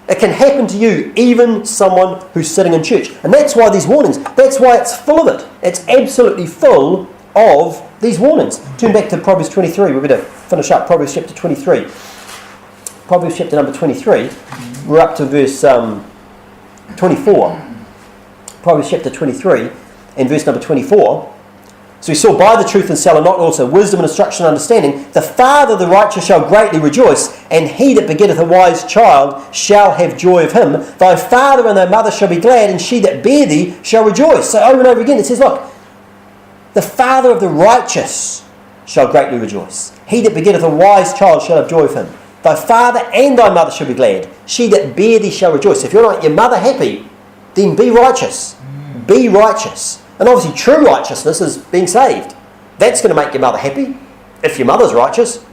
It can happen to you, even someone who's sitting in church. And that's why these warnings, that's why it's full of it. It's absolutely full of these warnings. Turn back to Proverbs 23. We're going to finish up Proverbs chapter 23. Proverbs chapter number 23. We're up to verse 24. Proverbs chapter 23 and verse number 24. So we saw, buy the truth and sell it not also, wisdom and instruction and understanding. The father of the righteous shall greatly rejoice, and he that begetteth a wise child shall have joy of him. Thy father and thy mother shall be glad, and she that bare thee shall rejoice. So over and over again it says, look, the father of the righteous shall greatly rejoice. He that begetteth a wise child shall have joy of him. Thy father and thy mother shall be glad. She that bare thee shall rejoice. If you're not your mother happy, then be righteous. Be righteous. And obviously true righteousness is being saved. That's going to make your mother happy, if your mother's righteous.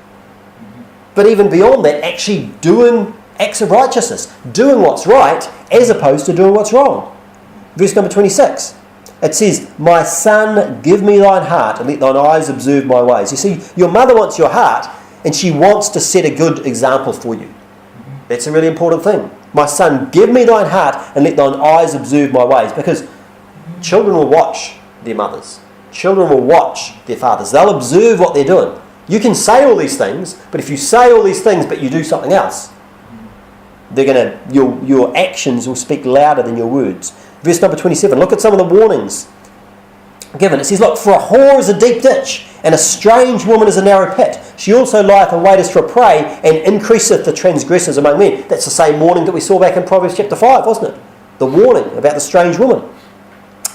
But even beyond that, actually doing acts of righteousness, doing what's right, as opposed to doing what's wrong. Verse number 26, it says, my son, give me thine heart, and let thine eyes observe my ways. You see, your mother wants your heart, and she wants to set a good example for you. That's a really important thing. My son, give me thine heart, and let thine eyes observe my ways. Because children will watch their mothers. Children will watch their fathers. They'll observe what they're doing. You can say all these things, but if you say all these things but you do something else, your actions will speak louder than your words. Verse number 27, look at some of the warnings given. It says, look, for a whore is a deep ditch, and a strange woman is a narrow pit. She also lieth and waiteth for prey, and increaseth the transgressors among men. That's the same warning that we saw back in Proverbs chapter 5, wasn't it? The warning about the strange woman.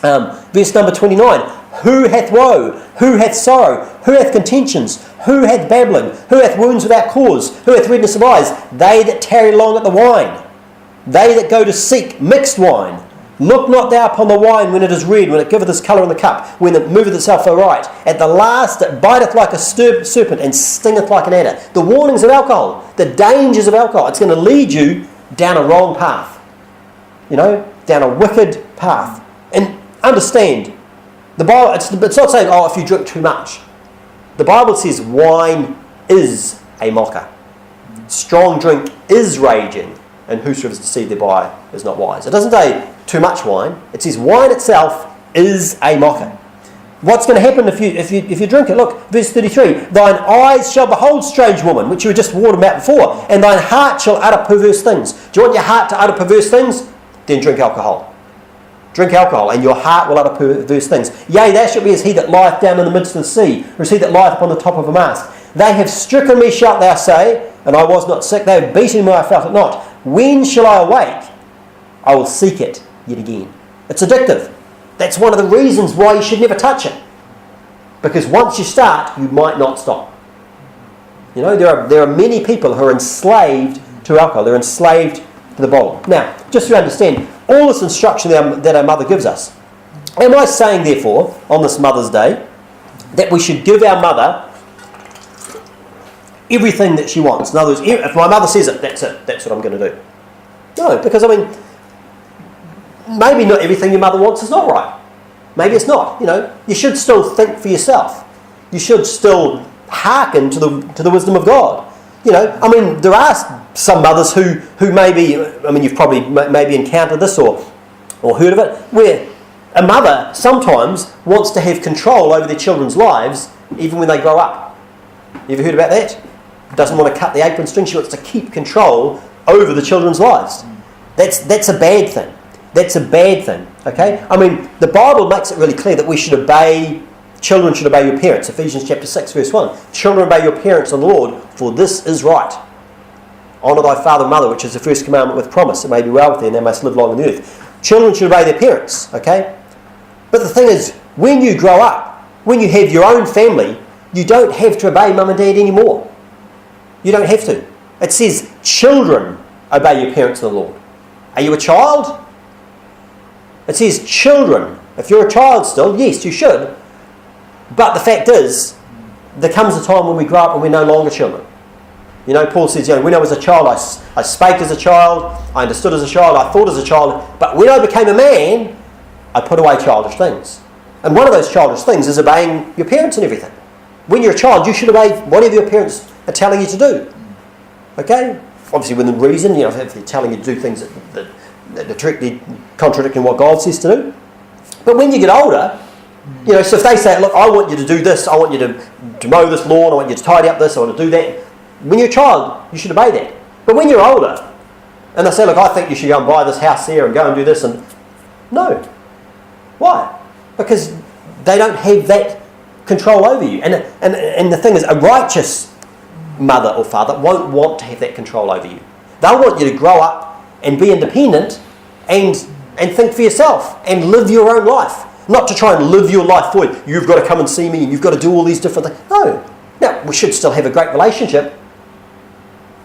Verse number 29, who hath woe? Who hath sorrow? Who hath contentions? Who hath babbling? Who hath wounds without cause? Who hath redness of eyes? They that tarry long at the wine. They that go to seek mixed wine. Look not thou upon the wine when it is red, when it giveth its colour in the cup, when it moveth itself aright. At the last it biteth like a serpent and stingeth like an adder. The warnings of alcohol, the dangers of alcohol. It's going to lead you down a wrong path. Down a wicked path. And understand, the Bible, it's not saying, if you drink too much. The Bible says wine is a mocker. Strong drink is raging, and whosoever is deceived thereby is not wise. It doesn't say too much wine. It says wine itself is a mocker. What's going to happen if you drink it? Look, verse 33, thine eyes shall behold strange woman, which you were just warned about before, and thine heart shall utter perverse things. Do you want your heart to utter perverse things? Then drink alcohol. Drink alcohol, and your heart will utter perverse things. Yea, thou shalt be as he that lieth down in the midst of the sea, or as he that lieth upon the top of a mast. They have stricken me, shalt thou say, and I was not sick. They have beaten me, I felt it not. When shall I awake? I will seek it yet again. It's addictive. That's one of the reasons why you should never touch it. Because once you start, you might not stop. You know, there are many people who are enslaved to alcohol. They're enslaved to the bottle. Now, just to understand, all this instruction that our mother gives us, am I saying, therefore, on this Mother's Day, that we should give our mother everything that she wants? In other words, if my mother says it, that's what I'm going to do. No, because, I mean, maybe not everything your mother wants is not right. Maybe it's not. You know, you should still think for yourself. You should still hearken to the wisdom of God. You know, I mean, there are some mothers who maybe, I mean, you've probably maybe encountered this or heard of it, where a mother sometimes wants to have control over their children's lives even when they grow up. You ever heard about that? Doesn't want to cut the apron string. She wants to keep control over the children's lives. That's a bad thing. That's a bad thing. Okay? I mean, the Bible makes it really clear that children should obey your parents. Ephesians chapter 6 verse 1. Children, obey your parents in the Lord, for this is right. Honour thy father and mother, which is the first commandment with promise. It may be well with thee, and they must live long on the earth. Children should obey their parents. Okay? But the thing is, when you grow up, when you have your own family, you don't have to obey mum and dad anymore. You don't have to. It says, children, obey your parents in the Lord. Are you a child? It says, children. If you're a child still, yes, you should. But the fact is, there comes a time when we grow up and we're no longer children. You know, Paul says, when I was a child, I spake as a child, I understood as a child, I thought as a child, but when I became a man, I put away childish things. And one of those childish things is obeying your parents and everything. When you're a child, you should obey whatever your parents are telling you to do. Okay? Obviously within reason, you know, if they're telling you to do things that are directly contradicting what God says to do. But when you get older, you know, so if they say, look, I want you to do this, I want you to mow this lawn, I want you to tidy up this, I want to do that. When you're a child, you should obey that. But when you're older, and they say, look, I think you should go and buy this house there and go and do this, and no. Why? Because they don't have that control over you. And the thing is, a righteous mother or father won't want to have that control over you. They'll want you to grow up and be independent and think for yourself and live your own life. Not to try and live your life for you. You've got to come and see me and you've got to do all these different things. No. Now, we should still have a great relationship,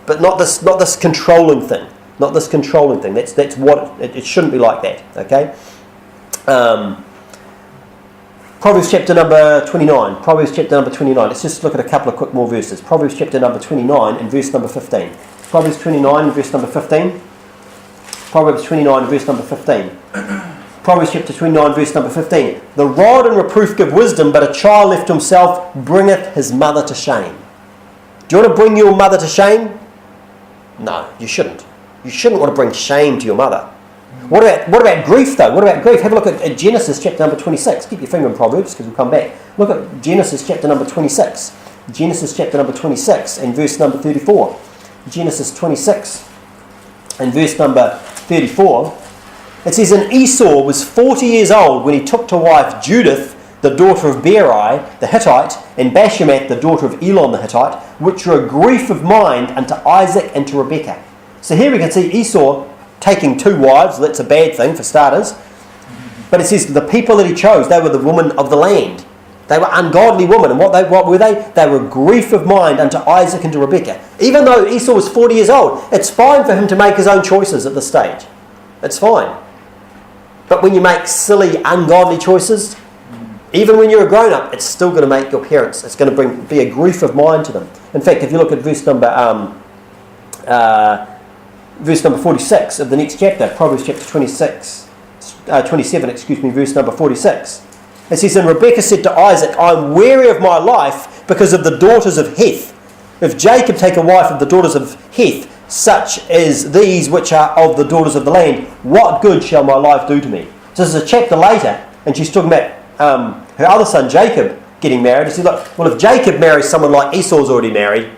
but not this controlling thing. Not this controlling thing. That's what it shouldn't be like that. Okay? Proverbs chapter number 29. Proverbs chapter number 29. Let's just look at a couple of quick more verses. Proverbs chapter number 29 and verse number 15. Proverbs 29 and verse number 15. Proverbs 29 and verse number 15. Proverbs chapter 29 verse number 15. The rod and reproof give wisdom, but a child left to himself bringeth his mother to shame. Do you want to bring your mother to shame? No, you shouldn't. You shouldn't want to bring shame to your mother. What about grief though? What about grief? Have a look at Genesis chapter number 26. Keep your finger in Proverbs because we'll come back. Look at Genesis chapter number 26. Genesis chapter number 26 and verse number 34. Genesis 26 and verse number 34. It says, and Esau was 40 years old when he took to wife Judith, the daughter of Beeri the Hittite, and Bashemat, the daughter of Elon the Hittite, which were a grief of mind unto Isaac and to Rebekah. So here we can see Esau taking two wives. That's a bad thing for starters. But it says the people that he chose, they were the women of the land. They were ungodly women. And what were they? They were grief of mind unto Isaac and to Rebekah. Even though Esau was 40 years old, it's fine for him to make his own choices at this stage. It's fine. But when you make silly, ungodly choices, even when you're a grown-up, it's still going to make your parents, it's going to be a grief of mind to them. In fact, if you look at verse number 46 of the next chapter, Proverbs chapter 27, verse number 46. It says, and Rebekah said to Isaac, I am weary of my life because of the daughters of Heth. If Jacob take a wife of the daughters of Heth, such as these which are of the daughters of the land, what good shall my life do to me? So this is a chapter later, and she's talking about her other son Jacob getting married. She said, look, well, if Jacob marries someone like Esau's already married,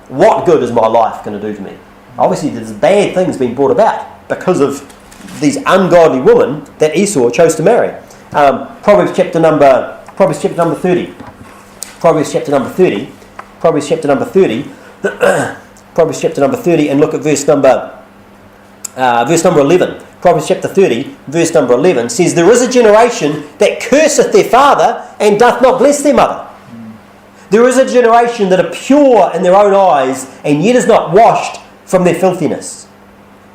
what good is my life going to do to me? Obviously there's bad things being brought about because of these ungodly women that Esau chose to marry. Proverbs chapter number 30. Proverbs chapter number 30. Proverbs chapter number 30. Proverbs chapter number 30, and look at verse number 11. Proverbs chapter 30, verse number 11 says, there is a generation that curseth their father and doth not bless their mother. There is a generation that are pure in their own eyes, and yet is not washed from their filthiness.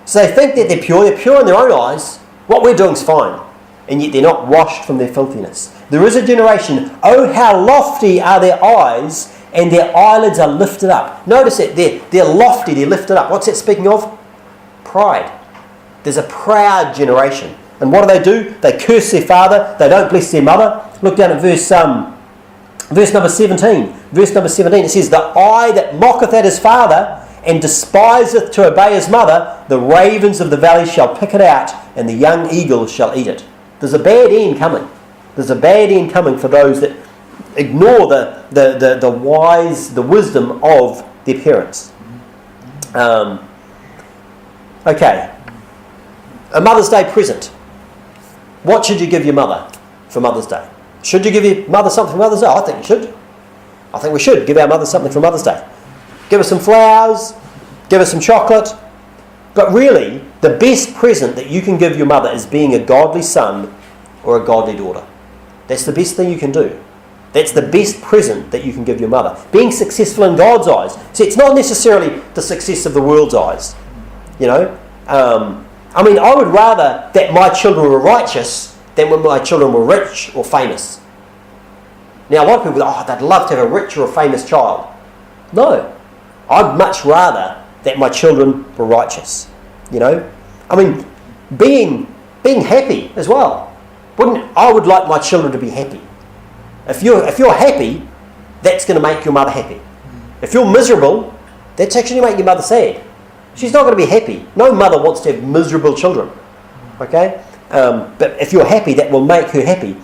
So they think that they're pure in their own eyes. What we're doing is fine, and yet they're not washed from their filthiness. There is a generation, oh how lofty are their eyes, and their eyelids are lifted up. Notice that they're lofty, they're lifted up. What's that speaking of? Pride. There's a proud generation. And what do? They curse their father, they don't bless their mother. Look down at verse number 17. Verse number 17, it says, the eye that mocketh at his father, and despiseth to obey his mother, the ravens of the valley shall pick it out, and the young eagles shall eat it. There's a bad end coming. There's a bad end coming for those that ignore the wisdom of their parents. Okay. A Mother's Day present. What should you give your mother for Mother's Day? Should you give your mother something for Mother's Day? I think you should. I think we should give our mother something for Mother's Day. Give her some flowers, give her some chocolate. But really, the best present that you can give your mother is being a godly son or a godly daughter. That's the best thing you can do. That's the best present that you can give your mother. Being successful in God's eyes. See, it's not necessarily the success of the world's eyes. You know? I would rather that my children were righteous than when my children were rich or famous. Now, a lot of people go, they'd love to have a rich or a famous child. No. I'd much rather that my children were righteous. You know? Being happy as well. I would like my children to be happy. If you're happy, that's going to make your mother happy. If you're miserable, that's actually going to make your mother sad. She's not going to be happy. No mother wants to have miserable children. Okay? But if you're happy, that will make her happy.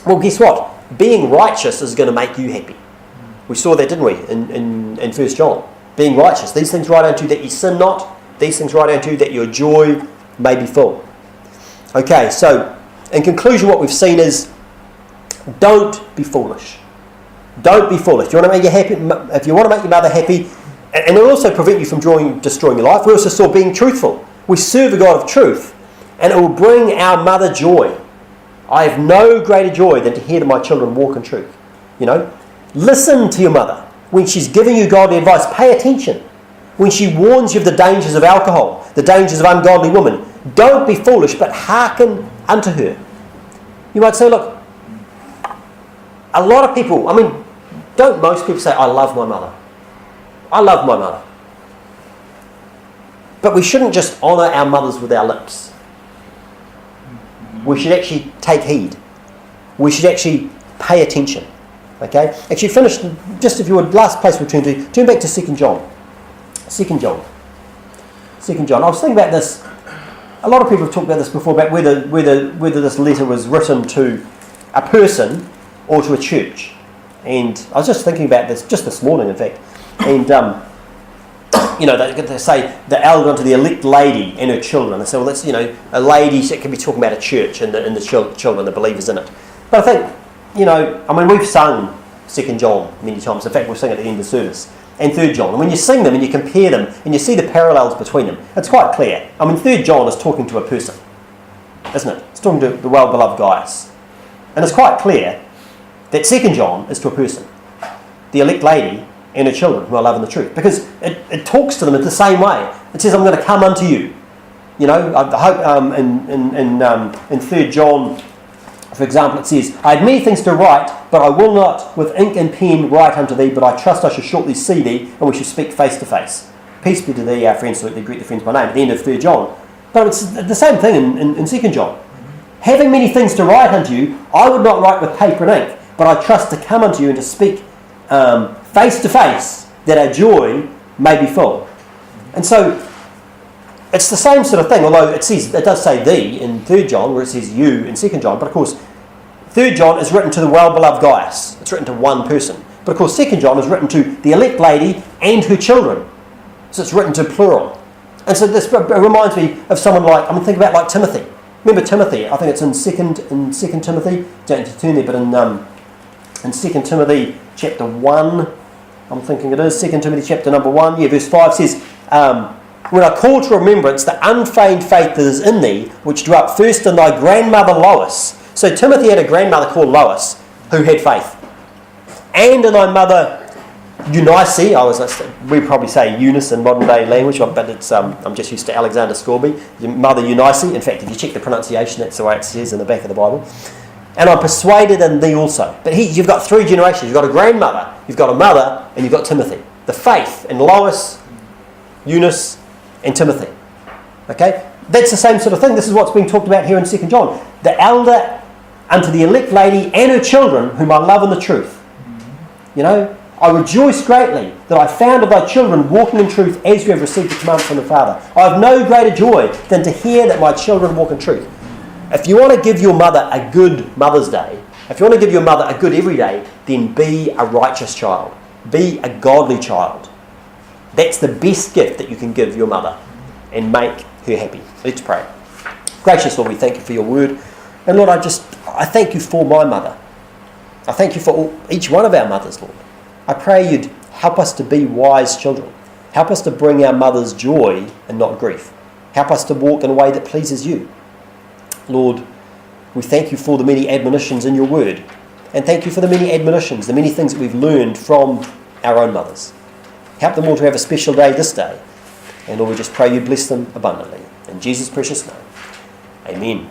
Well, guess what? Being righteous is going to make you happy. We saw that, didn't we, in 1 John? Being righteous. These things write unto you that you sin not. These things write unto you that your joy may be full. Okay, so in conclusion, what we've seen is don't be foolish. Don't be foolish. If you want to make your mother happy, and it will also prevent you from destroying your life. We also saw being truthful. We serve a God of truth, and it will bring our mother joy. I have no greater joy than to hear that my children walk in truth. You know, listen to your mother when she's giving you godly advice. Pay attention when she warns you of the dangers of alcohol, the dangers of ungodly women. Don't be foolish, but hearken unto her. You might say, look, a lot of people, don't most people say, I love my mother? I love my mother. But we shouldn't just honour our mothers with our lips. We should actually take heed. We should actually pay attention. Okay? Actually, finish, just if you would, last place we'll turn back to 2 John. 2 John. I was thinking about this. A lot of people have talked about this before, about whether this letter was written to a person or to a church. And I was just thinking about this just this morning, in fact. And, they say the elder unto the elect lady and her children. They say, well, that's, a lady, so it can be talking about a church and the children, the believers in it. But I think, we've sung 2 John many times. In fact, we'll sing at the end of the service. And 3 John. And when you sing them and you compare them and you see the parallels between them, it's quite clear. 3 John is talking to a person, isn't it? It's talking to the well-beloved Gaius. And it's quite clear that 2 John is to a person, the elect lady and her children who are loving the truth. Because it talks to them in the same way. It says, I'm going to come unto you. I hope in 3 John, for example, it says, I had many things to write, but I will not with ink and pen write unto thee, but I trust I shall shortly see thee, and we shall speak face to face. Peace be to thee, our friends, so they greet the friends by name, at the end of 3 John. But it's the same thing in 2 John. Having many things to write unto you, I would not write with paper and ink, but I trust to come unto you and to speak face to face, that our joy may be full. And so, it's the same sort of thing, although it does say thee in 3 John, where it says you in 2 John, but of course, 3 John is written to the well-beloved Gaius. It's written to one person. But of course, 2 John is written to the elect lady and her children. So it's written to plural. And so this reminds me of someone like, thinking about like Timothy. Remember Timothy? I think it's in 2 Timothy. Don't have to turn there, but in 2 Timothy chapter 1, I'm thinking it is, 2 Timothy chapter number 1, verse 5 says, when I call to remembrance the unfeigned faith that is in thee, which dwelt first in thy grandmother Lois. So Timothy had a grandmother called Lois, who had faith. and in thy mother Eunice. We probably say Eunice in modern day language, but it's I'm just used to Alexander Scorby. Your mother Eunice. In fact, if you check the pronunciation, that's the way it says in the back of the Bible. And I'm persuaded in thee also. But you've got three generations. You've got a grandmother, you've got a mother, and you've got Timothy. The faith in Lois, Eunice, and Timothy. Okay? That's the same sort of thing. This is what's being talked about here in 2 John. The elder unto the elect lady and her children, whom I love in the truth. You know, I rejoice greatly that I found of thy children walking in truth as you have received the command from the Father. I have no greater joy than to hear that my children walk in truth. If you want to give your mother a good Mother's Day, if you want to give your mother a good every day, then be a righteous child. Be a godly child. That's the best gift that you can give your mother and make her happy. Let's pray. Gracious Lord, we thank you for your word. And Lord, I thank you for my mother. I thank you for each one of our mothers, Lord. I pray you'd help us to be wise children. Help us to bring our mothers joy and not grief. Help us to walk in a way that pleases you. Lord, we thank you for the many admonitions in your word. And thank you for the many admonitions, the many things that we've learned from our own mothers. Help them all to have a special day this day. And Lord, we just pray you bless them abundantly. In Jesus' precious name, amen.